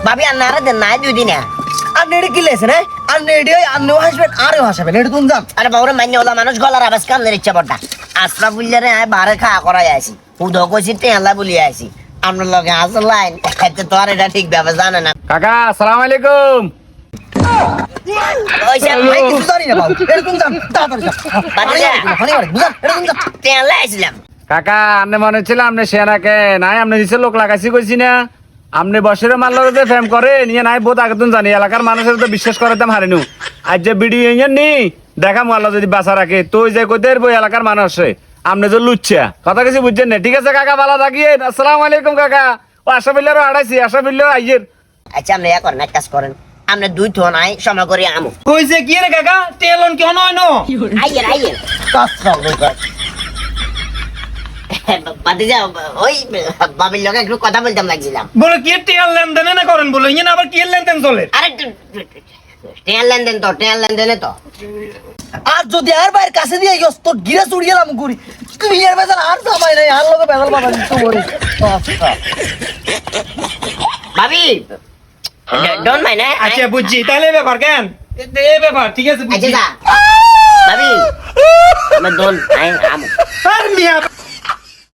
ভাবি আর নারে দেন নাই 2 দিনে আপনি এটা কি লেছেন হ্যাঁ আপনি এটা আপনিও হাসবেন আরেও হাসাবেন এটা তুমি জান আরে বাবুরে মান্য ওলা মানুষ গলার আবাজ কান্দের ইচ্ছা পড়তা আশরাফ উল্লারে আয় বারে খাওয়া করাই আইছি উদো কইছি টেলা বলি আইছি আপনার লগে আসল লাইন এতে তো আর এটা ঠিক ভাবে জানে না কাকা আসসালামু আলাইকুম। ওই যে ভাই কিছু জানি না বাবু এটা তুমি জান তাড়াতাড়ি যান বুঝান এটা তুমি জান টেলা আইছিলাম কাকা আপনি মনে হচ্ছিল আপনি সেনাকে নাই আপনি নিচে লোক লাগাইছি কইছি না আপনি বসের মাল্লার যে ফেম করে নিয়ে নাই বহুত আগে জানি এলাকার মানুষের তো বিশ্বাস করতাম হারিনু আজ যে বিডিও ইঞ্জিন নি দেখা মাল্লা যদি বাসা রাখে তুই যে কইতে বই এলাকার মানুষ আপনি তো লুচ্ছা কথা কিছু বুঝছেন না ঠিক আছে কাকা ভালো থাকিয়েন আসসালামু আলাইকুম কাকা ও আশা বিল্লারও আড়াইছি আশা বিল্লার আইয়ের আচ্ছা আপনি করেন এক কাজ করেন আপনি 2 ঠো নাই সময় করে আমু কইছে কি রে কাকা তেলন কেন হয় না আইয়ের আইয়ের কাজটা বাদি যাও ওই বাবির লগে একটু কথা বলতাম লাগছিলাম বলে কি তেল লেনদেন না করেন বলে ইনি আবার কি লেনদেন চলে আরে টেল লেনদেনে তো আর যদি আর বাইরের কাছে দিয়ে গেছ তো গিরা চুড়িয়েলাম করি তুই এর বেজাল আর জামাই নাই আর লোকে বেজাল বাবা দিতে বলি ভাবি ডোন্ট মাইন্ড আচ্ছা বুঝছি তাহলে এই ব্যাপার কেন এই ব্যাপার ঠিক আছে আচ্ছা বুঝছি যা ভাবি আমি don't I Amu R Mia